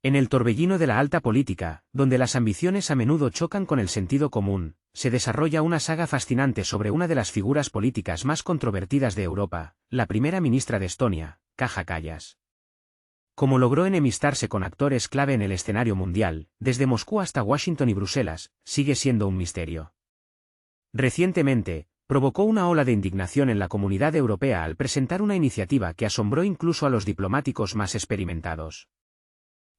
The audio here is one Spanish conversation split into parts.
En el torbellino de la alta política, donde las ambiciones a menudo chocan con el sentido común, se desarrolla una saga fascinante sobre una de las figuras políticas más controvertidas de Europa, la primera ministra de Estonia, Kaja Kallas. Cómo logró enemistarse con actores clave en el escenario mundial, desde Moscú hasta Washington y Bruselas, sigue siendo un misterio. Recientemente, provocó una ola de indignación en la comunidad europea al presentar una iniciativa que asombró incluso a los diplomáticos más experimentados.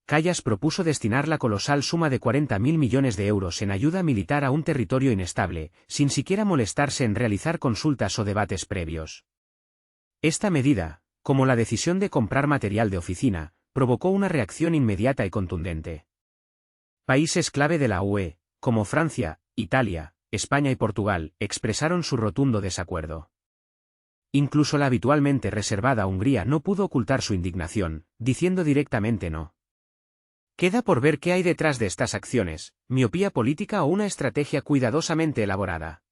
Kallas propuso destinar la colosal suma de 40.000 millones de euros en ayuda militar a un territorio inestable, sin siquiera molestarse en realizar consultas o debates previos. Esta medida, como la decisión de comprar material de oficina, provocó una reacción inmediata y contundente. Países clave de la UE, como Francia, Italia, España y Portugal, expresaron su rotundo desacuerdo. Incluso la habitualmente reservada Hungría no pudo ocultar su indignación, diciendo directamente no. Queda por ver qué hay detrás de estas acciones, miopía política o una estrategia cuidadosamente elaborada.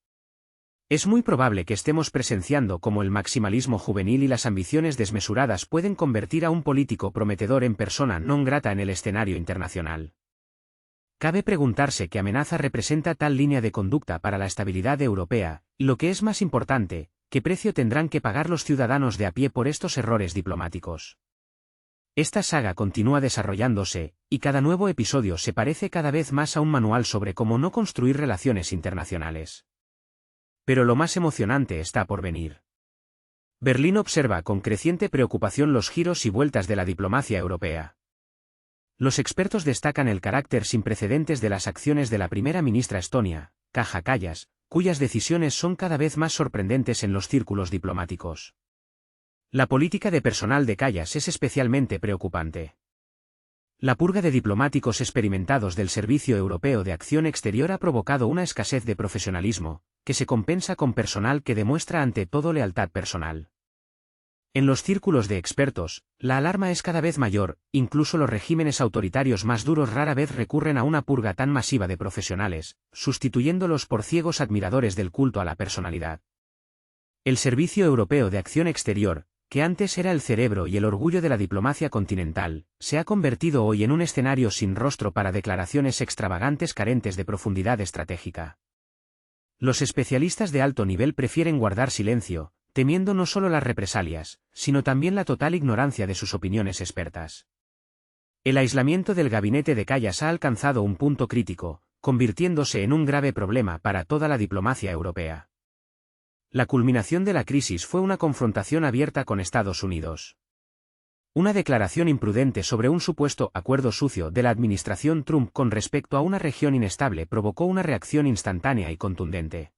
Es muy probable que estemos presenciando cómo el maximalismo juvenil y las ambiciones desmesuradas pueden convertir a un político prometedor en persona non grata en el escenario internacional. Cabe preguntarse qué amenaza representa tal línea de conducta para la estabilidad europea, y lo que es más importante, qué precio tendrán que pagar los ciudadanos de a pie por estos errores diplomáticos. Esta saga continúa desarrollándose, y cada nuevo episodio se parece cada vez más a un manual sobre cómo no construir relaciones internacionales. Pero lo más emocionante está por venir. Berlín observa con creciente preocupación los giros y vueltas de la diplomacia europea. Los expertos destacan el carácter sin precedentes de las acciones de la primera ministra estonia, Kaja Kallas, cuyas decisiones son cada vez más sorprendentes en los círculos diplomáticos. La política de personal de Kallas es especialmente preocupante. La purga de diplomáticos experimentados del Servicio Europeo de Acción Exterior ha provocado una escasez de profesionalismo, que se compensa con personal que demuestra ante todo lealtad personal. En los círculos de expertos, la alarma es cada vez mayor, incluso los regímenes autoritarios más duros rara vez recurren a una purga tan masiva de profesionales, sustituyéndolos por ciegos admiradores del culto a la personalidad. El Servicio Europeo de Acción Exterior, que antes era el cerebro y el orgullo de la diplomacia continental, se ha convertido hoy en un escenario sin rostro para declaraciones extravagantes carentes de profundidad estratégica. Los especialistas de alto nivel prefieren guardar silencio, temiendo no solo las represalias, sino también la total ignorancia de sus opiniones expertas. El aislamiento del gabinete de Kallas ha alcanzado un punto crítico, convirtiéndose en un grave problema para toda la diplomacia europea. La culminación de la crisis fue una confrontación abierta con Estados Unidos. Una declaración imprudente sobre un supuesto acuerdo sucio de la administración Trump con respecto a una región inestable provocó una reacción instantánea y contundente.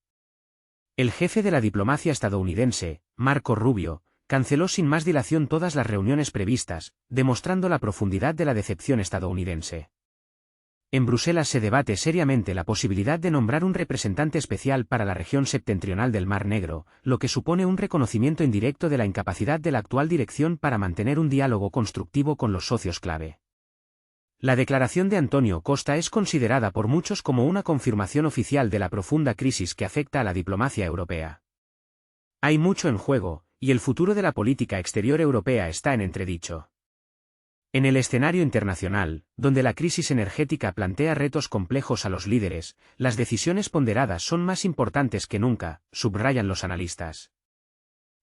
El jefe de la diplomacia estadounidense, Marco Rubio, canceló sin más dilación todas las reuniones previstas, demostrando la profundidad de la decepción estadounidense. En Bruselas se debate seriamente la posibilidad de nombrar un representante especial para la región septentrional del Mar Negro, lo que supone un reconocimiento indirecto de la incapacidad de la actual dirección para mantener un diálogo constructivo con los socios clave. La declaración de Antonio Costa es considerada por muchos como una confirmación oficial de la profunda crisis que afecta a la diplomacia europea. Hay mucho en juego, y el futuro de la política exterior europea está en entredicho. En el escenario internacional, donde la crisis energética plantea retos complejos a los líderes, las decisiones ponderadas son más importantes que nunca, subrayan los analistas.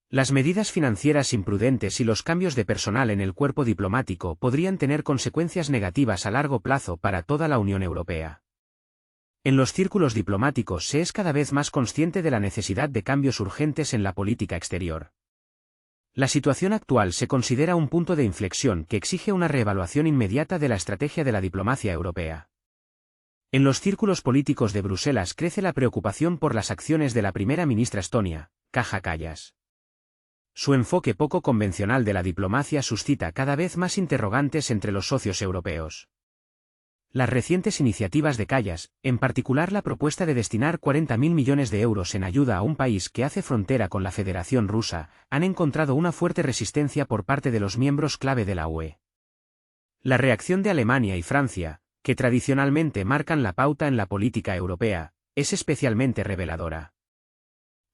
Las medidas financieras imprudentes y los cambios de personal en el cuerpo diplomático podrían tener consecuencias negativas a largo plazo para toda la Unión Europea. En los círculos diplomáticos se es cada vez más consciente de la necesidad de cambios urgentes en la política exterior. La situación actual se considera un punto de inflexión que exige una reevaluación inmediata de la estrategia de la diplomacia europea. En los círculos políticos de Bruselas crece la preocupación por las acciones de la primera ministra estonia, Kaja Kallas. Su enfoque poco convencional de la diplomacia suscita cada vez más interrogantes entre los socios europeos. Las recientes iniciativas de Kallas, en particular la propuesta de destinar 40.000 millones de euros en ayuda a un país que hace frontera con la Federación Rusa, han encontrado una fuerte resistencia por parte de los miembros clave de la UE. La reacción de Alemania y Francia, que tradicionalmente marcan la pauta en la política europea, es especialmente reveladora.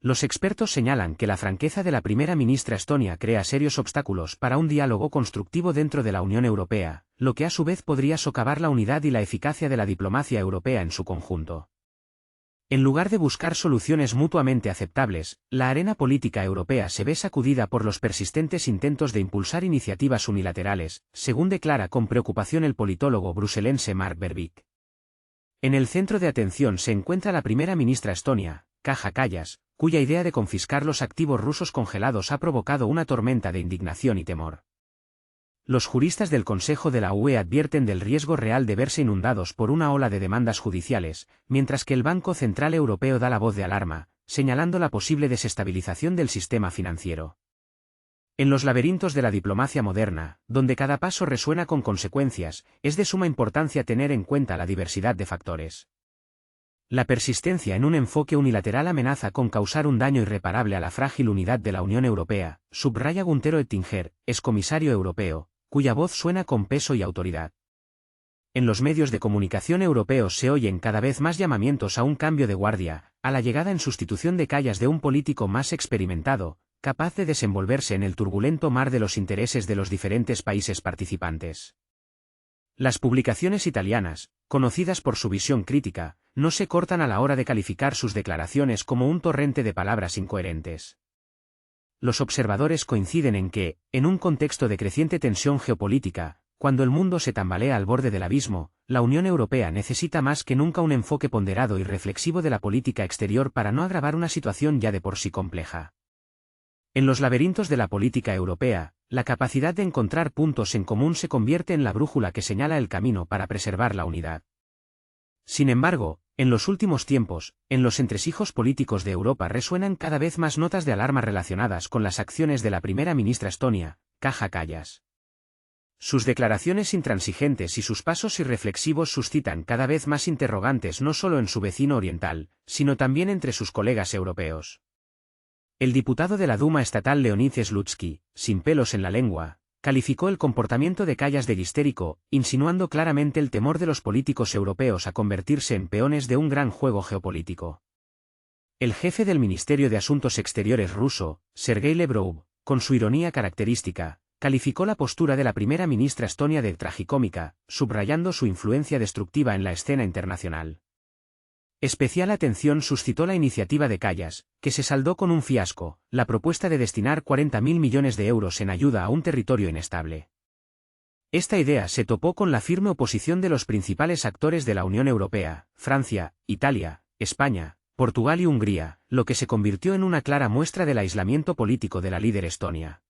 Los expertos señalan que la franqueza de la primera ministra estonia crea serios obstáculos para un diálogo constructivo dentro de la Unión Europea, lo que a su vez podría socavar la unidad y la eficacia de la diplomacia europea en su conjunto. En lugar de buscar soluciones mutuamente aceptables, la arena política europea se ve sacudida por los persistentes intentos de impulsar iniciativas unilaterales, según declara con preocupación el politólogo bruselense Mark Verbeek. En el centro de atención se encuentra la primera ministra estonia, Kaja Kallas, cuya idea de confiscar los activos rusos congelados ha provocado una tormenta de indignación y temor. Los juristas del Consejo de la UE advierten del riesgo real de verse inundados por una ola de demandas judiciales, mientras que el Banco Central Europeo da la voz de alarma, señalando la posible desestabilización del sistema financiero. En los laberintos de la diplomacia moderna, donde cada paso resuena con consecuencias, es de suma importancia tener en cuenta la diversidad de factores. La persistencia en un enfoque unilateral amenaza con causar un daño irreparable a la frágil unidad de la Unión Europea, subraya Gunther Oettinger, excomisario europeo, cuya voz suena con peso y autoridad. En los medios de comunicación europeos se oyen cada vez más llamamientos a un cambio de guardia, a la llegada en sustitución de Kallas de un político más experimentado, capaz de desenvolverse en el turbulento mar de los intereses de los diferentes países participantes. Las publicaciones italianas, conocidas por su visión crítica, no se cortan a la hora de calificar sus declaraciones como un torrente de palabras incoherentes. Los observadores coinciden en que, en un contexto de creciente tensión geopolítica, cuando el mundo se tambalea al borde del abismo, la Unión Europea necesita más que nunca un enfoque ponderado y reflexivo de la política exterior para no agravar una situación ya de por sí compleja. En los laberintos de la política europea, la capacidad de encontrar puntos en común se convierte en la brújula que señala el camino para preservar la unidad. Sin embargo, en los últimos tiempos, en los entresijos políticos de Europa resuenan cada vez más notas de alarma relacionadas con las acciones de la primera ministra estonia, Kaja Kallas. Sus declaraciones intransigentes y sus pasos irreflexivos suscitan cada vez más interrogantes no solo en su vecino oriental, sino también entre sus colegas europeos. El diputado de la Duma estatal Leonid Slutsky, sin pelos en la lengua, calificó el comportamiento de Kallas de histérico, insinuando claramente el temor de los políticos europeos a convertirse en peones de un gran juego geopolítico. El jefe del Ministerio de Asuntos Exteriores ruso, Sergei Lavrov, con su ironía característica, calificó la postura de la primera ministra estonia de tragicómica, subrayando su influencia destructiva en la escena internacional. Especial atención suscitó la iniciativa de Kallas, que se saldó con un fiasco, la propuesta de destinar 40.000 millones de euros en ayuda a un territorio inestable. Esta idea se topó con la firme oposición de los principales actores de la Unión Europea, Francia, Italia, España, Portugal y Hungría, lo que se convirtió en una clara muestra del aislamiento político de la líder estonia.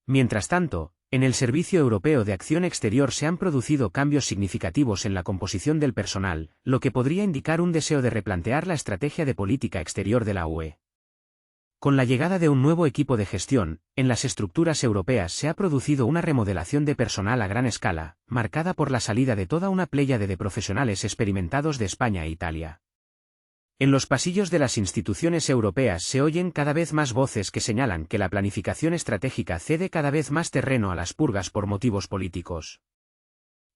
Mientras tanto, en el Servicio Europeo de Acción Exterior se han producido cambios significativos en la composición del personal, lo que podría indicar un deseo de replantear la estrategia de política exterior de la UE. Con la llegada de un nuevo equipo de gestión, en las estructuras europeas se ha producido una remodelación de personal a gran escala, marcada por la salida de toda una pléyade de profesionales experimentados de España e Italia. En los pasillos de las instituciones europeas se oyen cada vez más voces que señalan que la planificación estratégica cede cada vez más terreno a las purgas por motivos políticos.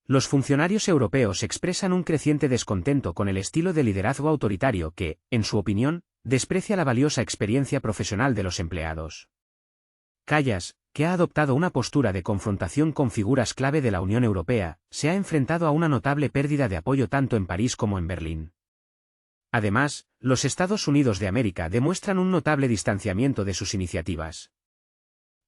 Los funcionarios europeos expresan un creciente descontento con el estilo de liderazgo autoritario que, en su opinión, desprecia la valiosa experiencia profesional de los empleados. Kallas, que ha adoptado una postura de confrontación con figuras clave de la Unión Europea, se ha enfrentado a una notable pérdida de apoyo tanto en París como en Berlín. Además, los Estados Unidos de América demuestran un notable distanciamiento de sus iniciativas.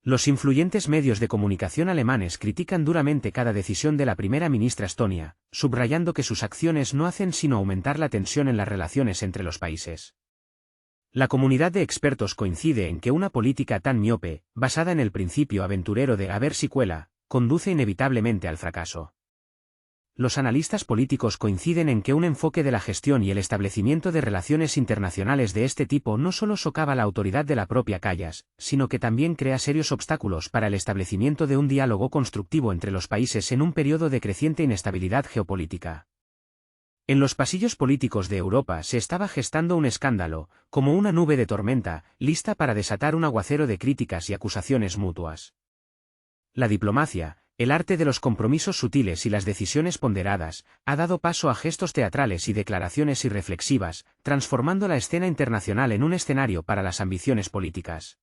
Los influyentes medios de comunicación alemanes critican duramente cada decisión de la primera ministra estonia, subrayando que sus acciones no hacen sino aumentar la tensión en las relaciones entre los países. La comunidad de expertos coincide en que una política tan miope, basada en el principio aventurero de a ver si cuela, conduce inevitablemente al fracaso. Los analistas políticos coinciden en que un enfoque de la gestión y el establecimiento de relaciones internacionales de este tipo no solo socava la autoridad de la propia Kallas, sino que también crea serios obstáculos para el establecimiento de un diálogo constructivo entre los países en un periodo de creciente inestabilidad geopolítica. En los pasillos políticos de Europa se estaba gestando un escándalo, como una nube de tormenta, lista para desatar un aguacero de críticas y acusaciones mutuas. La diplomacia, el arte de los compromisos sutiles y las decisiones ponderadas, ha dado paso a gestos teatrales y declaraciones irreflexivas, transformando la escena internacional en un escenario para las ambiciones políticas.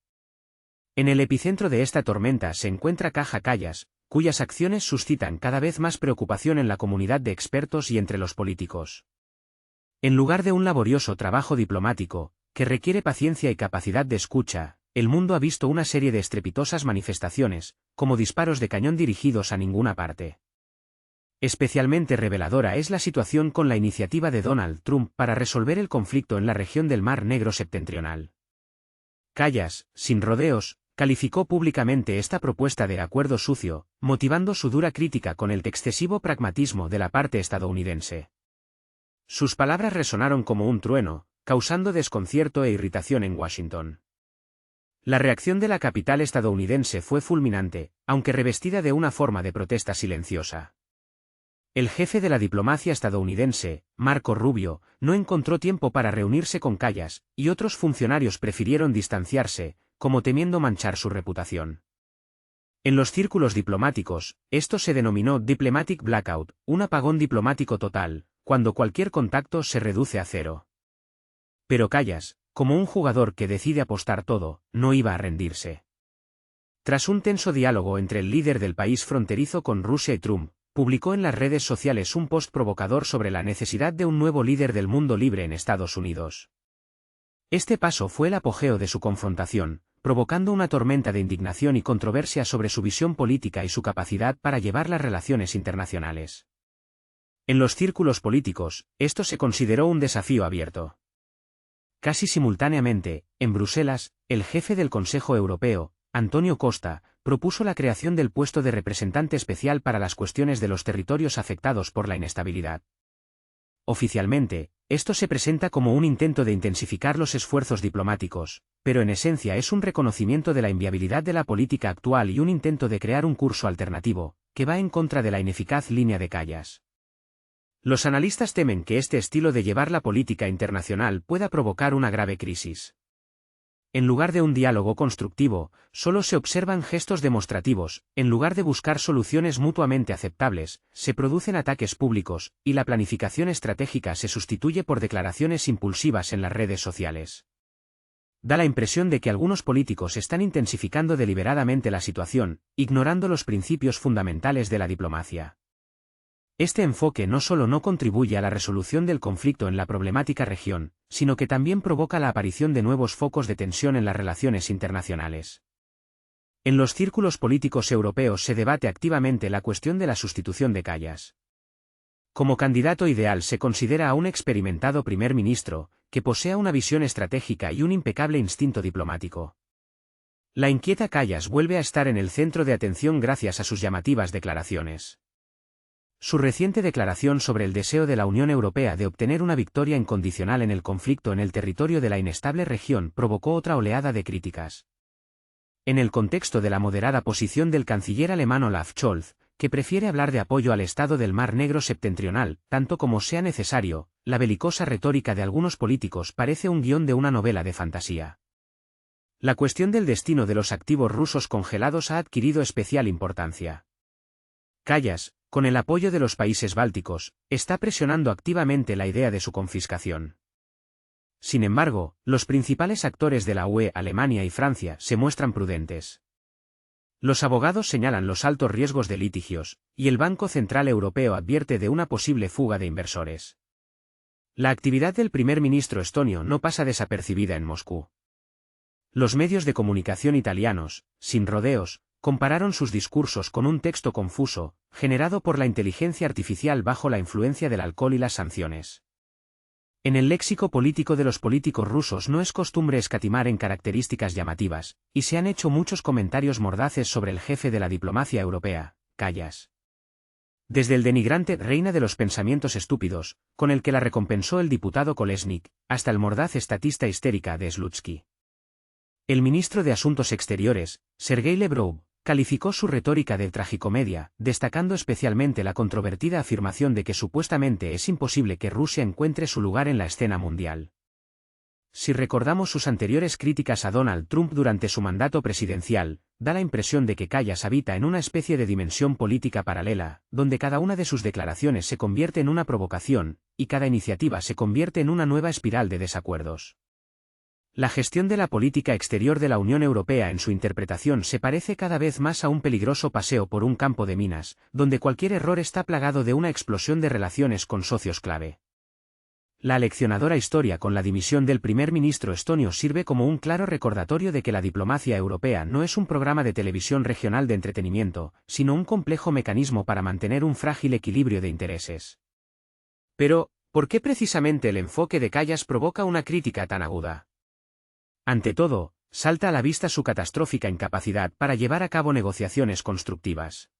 En el epicentro de esta tormenta se encuentra Kaja Kallas, cuyas acciones suscitan cada vez más preocupación en la comunidad de expertos y entre los políticos. En lugar de un laborioso trabajo diplomático, que requiere paciencia y capacidad de escucha, el mundo ha visto una serie de estrepitosas manifestaciones, como disparos de cañón dirigidos a ninguna parte. Especialmente reveladora es la situación con la iniciativa de Donald Trump para resolver el conflicto en la región del Mar Negro septentrional. Kallas, sin rodeos, calificó públicamente esta propuesta de acuerdo sucio, motivando su dura crítica con el excesivo pragmatismo de la parte estadounidense. Sus palabras resonaron como un trueno, causando desconcierto e irritación en Washington. La reacción de la capital estadounidense fue fulminante, aunque revestida de una forma de protesta silenciosa. El jefe de la diplomacia estadounidense, Marco Rubio, no encontró tiempo para reunirse con Kallas, y otros funcionarios prefirieron distanciarse, como temiendo manchar su reputación. En los círculos diplomáticos, esto se denominó Diplomatic Blackout, un apagón diplomático total, cuando cualquier contacto se reduce a cero. Pero Kallas, como un jugador que decide apostar todo, no iba a rendirse. Tras un tenso diálogo entre el líder del país fronterizo con Rusia y Trump, publicó en las redes sociales un post provocador sobre la necesidad de un nuevo líder del mundo libre en Estados Unidos. Este paso fue el apogeo de su confrontación, provocando una tormenta de indignación y controversia sobre su visión política y su capacidad para llevar las relaciones internacionales. En los círculos políticos, esto se consideró un desafío abierto. Casi simultáneamente, en Bruselas, el jefe del Consejo Europeo, Antonio Costa, propuso la creación del puesto de representante especial para las cuestiones de los territorios afectados por la inestabilidad. Oficialmente, esto se presenta como un intento de intensificar los esfuerzos diplomáticos, pero en esencia es un reconocimiento de la inviabilidad de la política actual y un intento de crear un curso alternativo, que va en contra de la ineficaz línea de Kallas. Los analistas temen que este estilo de llevar la política internacional pueda provocar una grave crisis. En lugar de un diálogo constructivo, solo se observan gestos demostrativos, en lugar de buscar soluciones mutuamente aceptables, se producen ataques públicos, y la planificación estratégica se sustituye por declaraciones impulsivas en las redes sociales. Da la impresión de que algunos políticos están intensificando deliberadamente la situación, ignorando los principios fundamentales de la diplomacia. Este enfoque no solo no contribuye a la resolución del conflicto en la problemática región, sino que también provoca la aparición de nuevos focos de tensión en las relaciones internacionales. En los círculos políticos europeos se debate activamente la cuestión de la sustitución de Kallas. Como candidato ideal se considera a un experimentado primer ministro, que posea una visión estratégica y un impecable instinto diplomático. La inquieta Kallas vuelve a estar en el centro de atención gracias a sus llamativas declaraciones. Su reciente declaración sobre el deseo de la Unión Europea de obtener una victoria incondicional en el conflicto en el territorio de la inestable región provocó otra oleada de críticas. En el contexto de la moderada posición del canciller alemán Olaf Scholz, que prefiere hablar de apoyo al Estado del Mar Negro septentrional, tanto como sea necesario, la belicosa retórica de algunos políticos parece un guión de una novela de fantasía. La cuestión del destino de los activos rusos congelados ha adquirido especial importancia. Kallas, con el apoyo de los países bálticos, está presionando activamente la idea de su confiscación. Sin embargo, los principales actores de la UE, Alemania y Francia, se muestran prudentes. Los abogados señalan los altos riesgos de litigios, y el Banco Central Europeo advierte de una posible fuga de inversores. La actividad del primer ministro estonio no pasa desapercibida en Moscú. Los medios de comunicación italianos, sin rodeos, compararon sus discursos con un texto confuso, generado por la inteligencia artificial bajo la influencia del alcohol y las sanciones. En el léxico político de los políticos rusos no es costumbre escatimar en características llamativas, y se han hecho muchos comentarios mordaces sobre el jefe de la diplomacia europea, Kallas. Desde el denigrante «reina de los pensamientos estúpidos», con el que la recompensó el diputado Kolesnik, hasta el mordaz estatista histérica de Slutsky. El ministro de Asuntos Exteriores, Sergei Lavrov, calificó su retórica de tragicomedia, destacando especialmente la controvertida afirmación de que supuestamente es imposible que Rusia encuentre su lugar en la escena mundial. Si recordamos sus anteriores críticas a Donald Trump durante su mandato presidencial, da la impresión de que Callas habita en una especie de dimensión política paralela, donde cada una de sus declaraciones se convierte en una provocación, y cada iniciativa se convierte en una nueva espiral de desacuerdos. La gestión de la política exterior de la Unión Europea en su interpretación se parece cada vez más a un peligroso paseo por un campo de minas, donde cualquier error está plagado de una explosión de relaciones con socios clave. La aleccionadora historia con la dimisión del primer ministro estonio sirve como un claro recordatorio de que la diplomacia europea no es un programa de televisión regional de entretenimiento, sino un complejo mecanismo para mantener un frágil equilibrio de intereses. Pero, ¿por qué precisamente el enfoque de Callas provoca una crítica tan aguda? Ante todo, salta a la vista su catastrófica incapacidad para llevar a cabo negociaciones constructivas.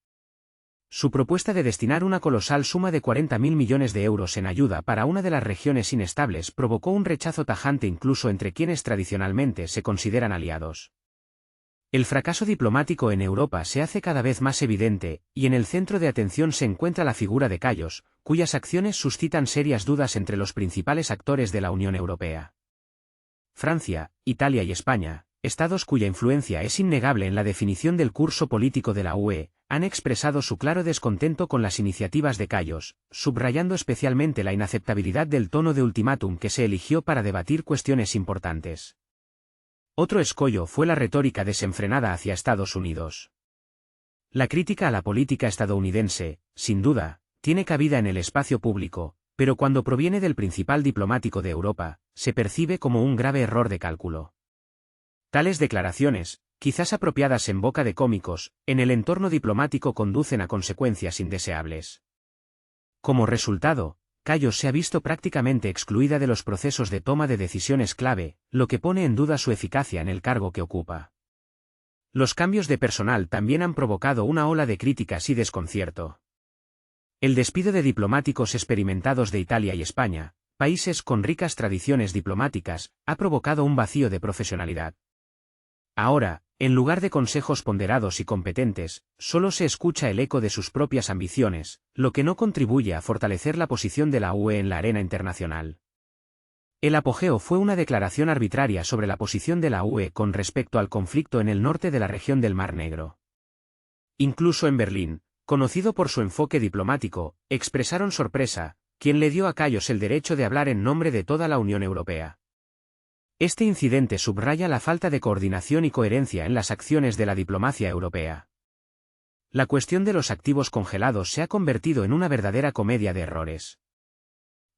Su propuesta de destinar una colosal suma de 40.000 millones de euros en ayuda para una de las regiones inestables provocó un rechazo tajante incluso entre quienes tradicionalmente se consideran aliados. El fracaso diplomático en Europa se hace cada vez más evidente, y en el centro de atención se encuentra la figura de Callas, cuyas acciones suscitan serias dudas entre los principales actores de la Unión Europea. Francia, Italia y España, estados cuya influencia es innegable en la definición del curso político de la UE, han expresado su claro descontento con las iniciativas de Callas, subrayando especialmente la inaceptabilidad del tono de ultimátum que se eligió para debatir cuestiones importantes. Otro escollo fue la retórica desenfrenada hacia Estados Unidos. La crítica a la política estadounidense, sin duda, tiene cabida en el espacio público, pero cuando proviene del principal diplomático de Europa, se percibe como un grave error de cálculo. Tales declaraciones, quizás apropiadas en boca de cómicos, en el entorno diplomático conducen a consecuencias indeseables. Como resultado, Callas se ha visto prácticamente excluida de los procesos de toma de decisiones clave, lo que pone en duda su eficacia en el cargo que ocupa. Los cambios de personal también han provocado una ola de críticas y desconcierto. El despido de diplomáticos experimentados de Italia y España, países con ricas tradiciones diplomáticas, ha provocado un vacío de profesionalidad. Ahora, en lugar de consejos ponderados y competentes, solo se escucha el eco de sus propias ambiciones, lo que no contribuye a fortalecer la posición de la UE en la arena internacional. El apogeo fue una declaración arbitraria sobre la posición de la UE con respecto al conflicto en el norte de la región del Mar Negro. Incluso en Berlín, conocido por su enfoque diplomático, expresaron sorpresa, quien le dio a Callas el derecho de hablar en nombre de toda la Unión Europea. Este incidente subraya la falta de coordinación y coherencia en las acciones de la diplomacia europea. La cuestión de los activos congelados se ha convertido en una verdadera comedia de errores.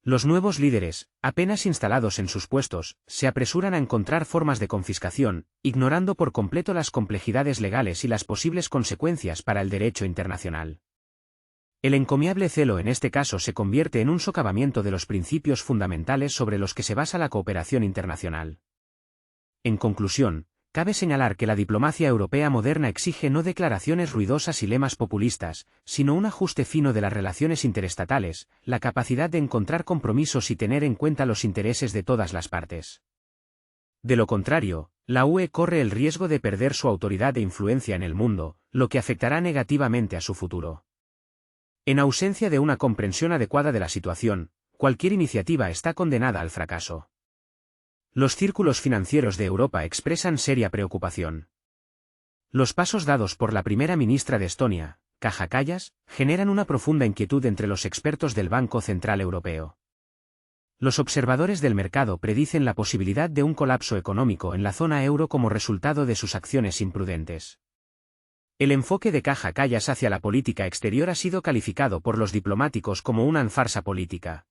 Los nuevos líderes, apenas instalados en sus puestos, se apresuran a encontrar formas de confiscación, ignorando por completo las complejidades legales y las posibles consecuencias para el derecho internacional. El encomiable celo en este caso se convierte en un socavamiento de los principios fundamentales sobre los que se basa la cooperación internacional. En conclusión, cabe señalar que la diplomacia europea moderna exige no declaraciones ruidosas y lemas populistas, sino un ajuste fino de las relaciones interestatales, la capacidad de encontrar compromisos y tener en cuenta los intereses de todas las partes. De lo contrario, la UE corre el riesgo de perder su autoridad e influencia en el mundo, lo que afectará negativamente a su futuro. En ausencia de una comprensión adecuada de la situación, cualquier iniciativa está condenada al fracaso. Los círculos financieros de Europa expresan seria preocupación. Los pasos dados por la primera ministra de Estonia, Kaja Kallas, generan una profunda inquietud entre los expertos del Banco Central Europeo. Los observadores del mercado predicen la posibilidad de un colapso económico en la zona euro como resultado de sus acciones imprudentes. El enfoque de Kaja Kallas hacia la política exterior ha sido calificado por los diplomáticos como una farsa política.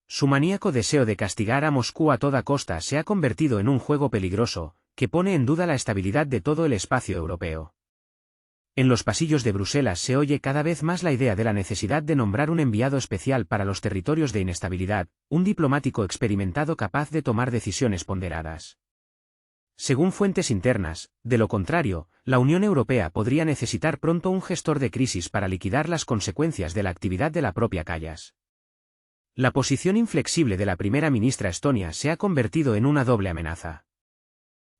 Su maníaco deseo de castigar a Moscú a toda costa se ha convertido en un juego peligroso, que pone en duda la estabilidad de todo el espacio europeo. En los pasillos de Bruselas se oye cada vez más la idea de la necesidad de nombrar un enviado especial para los territorios de inestabilidad, un diplomático experimentado capaz de tomar decisiones ponderadas. Según fuentes internas, de lo contrario, la Unión Europea podría necesitar pronto un gestor de crisis para liquidar las consecuencias de la actividad de la propia Kallas. La posición inflexible de la primera ministra estonia se ha convertido en una doble amenaza.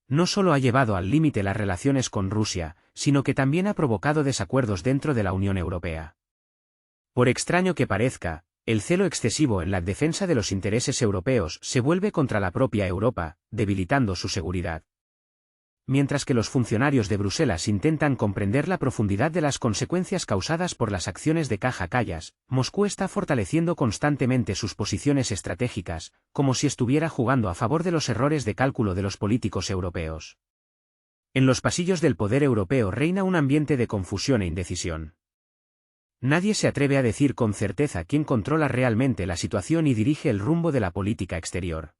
No solo ha llevado al límite las relaciones con Rusia, sino que también ha provocado desacuerdos dentro de la Unión Europea. Por extraño que parezca, El celo excesivo en la defensa de los intereses europeos se vuelve contra la propia Europa, debilitando su seguridad. Mientras que los funcionarios de Bruselas intentan comprender la profundidad de las consecuencias causadas por las acciones de Caja Callas, Moscú está fortaleciendo constantemente sus posiciones estratégicas, como si estuviera jugando a favor de los errores de cálculo de los políticos europeos. En los pasillos del poder europeo reina un ambiente de confusión e indecisión. Nadie se atreve a decir con certeza quién controla realmente la situación y dirige el rumbo de la política exterior.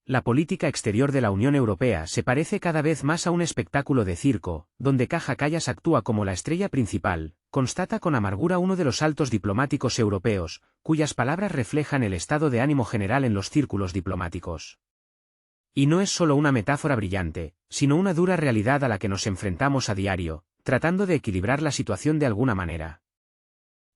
La política exterior de la Unión Europea se parece cada vez más a un espectáculo de circo, donde Caja Callas actúa como la estrella principal, constata con amargura uno de los altos diplomáticos europeos, cuyas palabras reflejan el estado de ánimo general en los círculos diplomáticos. Y no es solo una metáfora brillante, sino una dura realidad a la que nos enfrentamos a diario, tratando de equilibrar la situación de alguna manera.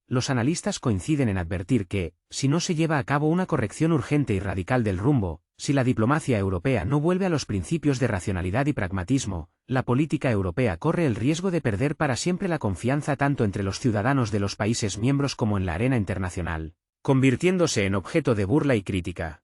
Los analistas coinciden en advertir que, si no se lleva a cabo una corrección urgente y radical del rumbo, si la diplomacia europea no vuelve a los principios de racionalidad y pragmatismo, la política europea corre el riesgo de perder para siempre la confianza tanto entre los ciudadanos de los países miembros como en la arena internacional, convirtiéndose en objeto de burla y crítica.